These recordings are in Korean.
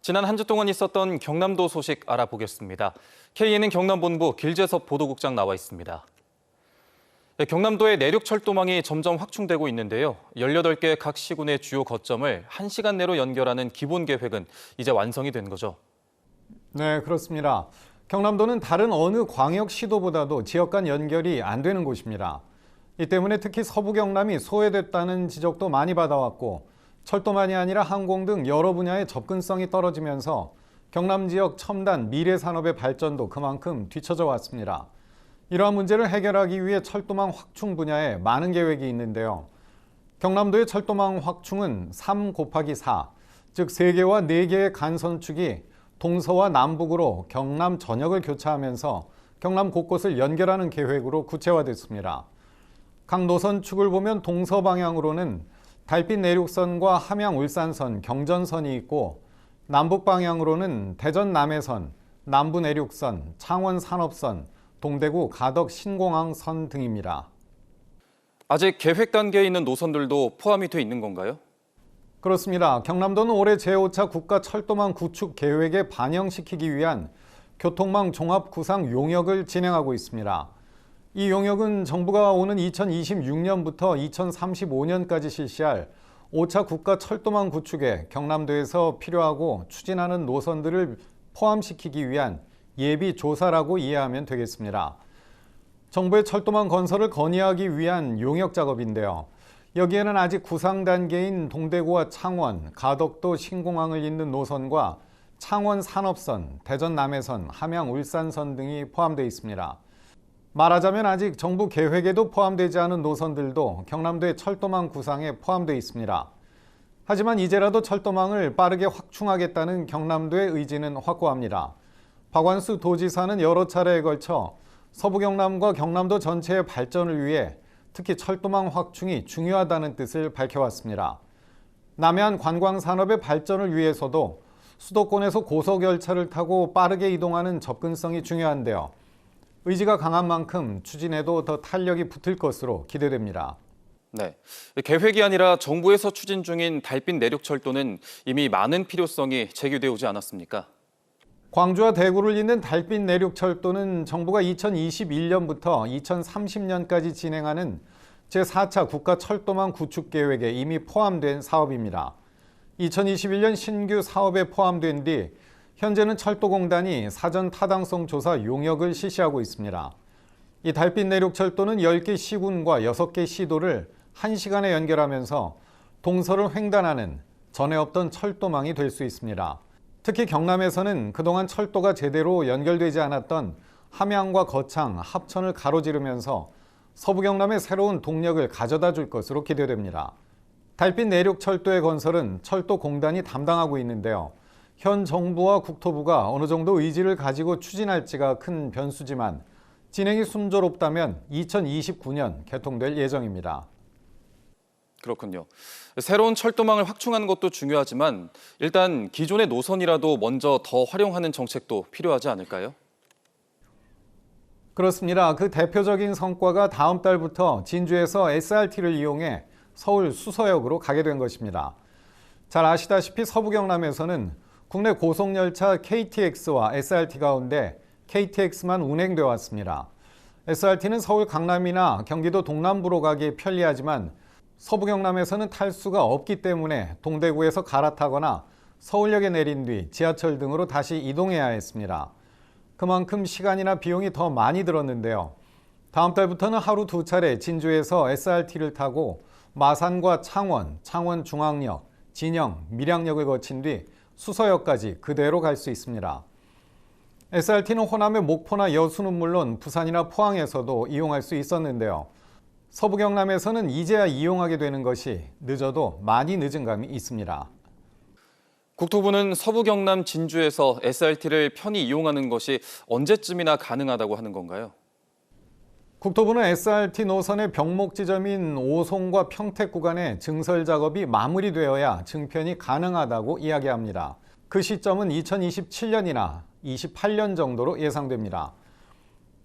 지난 한 주 동안 있었던 경남도 소식 알아보겠습니다. KNN 경남본부 길재섭 보도국장 나와 있습니다. 경남도의 내륙 철도망이 점점 확충되고 있는데요. 18개 각 시군의 주요 거점을 1시간 내로 연결하는 기본 계획은 이제 완성이 된 거죠. 네, 그렇습니다. 경남도는 다른 어느 광역시도보다도 지역 간 연결이 안 되는 곳입니다. 이 때문에 특히 서부 경남이 소외됐다는 지적도 많이 받아왔고 철도만이 아니라 항공 등 여러 분야의 접근성이 떨어지면서 경남 지역 첨단 미래 산업의 발전도 그만큼 뒤처져 왔습니다. 이러한 문제를 해결하기 위해 철도망 확충 분야에 많은 계획이 있는데요. 경남도의 철도망 확충은 3곱하기4, 즉 3개와 4개의 간선축이 동서와 남북으로 경남 전역을 교차하면서 경남 곳곳을 연결하는 계획으로 구체화됐습니다. 각 노선축을 보면 동서 방향으로는 달빛 내륙선과 함양 울산선, 경전선이 있고 남북 방향으로는 대전 남해선, 남부 내륙선, 창원 산업선, 동대구 가덕 신공항선 등입니다. 아직 계획 단계에 있는 노선들도 포함이 돼 있는 건가요? 그렇습니다. 경남도는 올해 제5차 국가철도망 구축 계획에 반영시키기 위한 교통망 종합 구상 용역을 진행하고 있습니다. 이 용역은 정부가 오는 2026년부터 2035년까지 실시할 5차 국가철도망 구축에 경남도에서 필요하고 추진하는 노선들을 포함시키기 위한 예비 조사라고 이해하면 되겠습니다. 정부의 철도망 건설을 건의하기 위한 용역 작업인데요. 여기에는 아직 구상 단계인 동대구와 창원, 가덕도 신공항을 잇는 노선과 창원 산업선, 대전 남해선, 함양 울산선 등이 포함되어 있습니다. 말하자면 아직 정부 계획에도 포함되지 않은 노선들도 경남도의 철도망 구상에 포함되어 있습니다. 하지만 이제라도 철도망을 빠르게 확충하겠다는 경남도의 의지는 확고합니다. 박완수 도지사는 여러 차례에 걸쳐 서부 경남과 경남도 전체의 발전을 위해 특히 철도망 확충이 중요하다는 뜻을 밝혀왔습니다. 남해안 관광산업의 발전을 위해서도 수도권에서 고속열차를 타고 빠르게 이동하는 접근성이 중요한데요. 의지가 강한 만큼 추진에도 더 탄력이 붙을 것으로 기대됩니다. 네, 계획이 아니라 정부에서 추진 중인 달빛 내륙철도는 이미 많은 필요성이 제기되어 오지 않았습니까? 광주와 대구를 잇는 달빛 내륙철도는 정부가 2021년부터 2030년까지 진행하는 제4차 국가철도망 구축 계획에 이미 포함된 사업입니다. 2021년 신규 사업에 포함된 뒤 현재는 철도공단이 사전 타당성 조사 용역을 실시하고 있습니다. 이 달빛 내륙철도는 10개 시군과 6개 시도를 1시간에 연결하면서 동서를 횡단하는 전에 없던 철도망이 될 수 있습니다. 특히 경남에서는 그동안 철도가 제대로 연결되지 않았던 함양과 거창, 합천을 가로지르면서 서부 경남에 새로운 동력을 가져다 줄 것으로 기대됩니다. 달빛 내륙철도의 건설은 철도공단이 담당하고 있는데요. 현 정부와 국토부가 어느 정도 의지를 가지고 추진할지가 큰 변수지만 진행이 순조롭다면 2029년 개통될 예정입니다. 그렇군요. 새로운 철도망을 확충하는 것도 중요하지만 일단 기존의 노선이라도 먼저 더 활용하는 정책도 필요하지 않을까요? 그렇습니다. 그 대표적인 성과가 다음 달부터 진주에서 SRT를 이용해 서울 수서역으로 가게 된 것입니다. 잘 아시다시피 서부 경남에서는 국내 고속열차 KTX와 SRT 가운데 KTX만 운행되어 왔습니다. SRT는 서울 강남이나 경기도 동남부로 가기 편리하지만 서부 경남에서는 탈 수가 없기 때문에 동대구에서 갈아타거나 서울역에 내린 뒤 지하철 등으로 다시 이동해야 했습니다. 그만큼 시간이나 비용이 더 많이 들었는데요. 다음 달부터는 하루 2차례 진주에서 SRT를 타고 마산과 창원, 창원중앙역, 진영, 밀양역을 거친 뒤 수서역까지 그대로 갈 수 있습니다. SRT는 호남의 목포나 여수는 물론 부산이나 포항에서도 이용할 수 있었는데요. 서부 경남에서는 이제야 이용하게 되는 것이 늦어도 많이 늦은 감이 있습니다. 국토부는 서부 경남 진주에서 SRT를 편히 이용하는 것이 언제쯤이나 가능하다고 하는 건가요? 국토부는 SRT 노선의 병목 지점인 오송과 평택 구간의 증설 작업이 마무리되어야 증편이 가능하다고 이야기합니다. 그 시점은 2027년이나 28년 정도로 예상됩니다.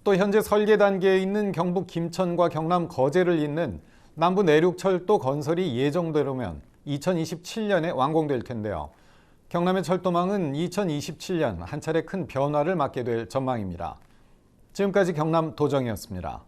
또 현재 설계 단계에 있는 경북 김천과 경남 거제를 잇는 남부 내륙철도 건설이 예정대로면 2027년에 완공될 텐데요. 경남의 철도망은 2027년 한 차례 큰 변화를 맞게 될 전망입니다. 지금까지 경남 도정이었습니다.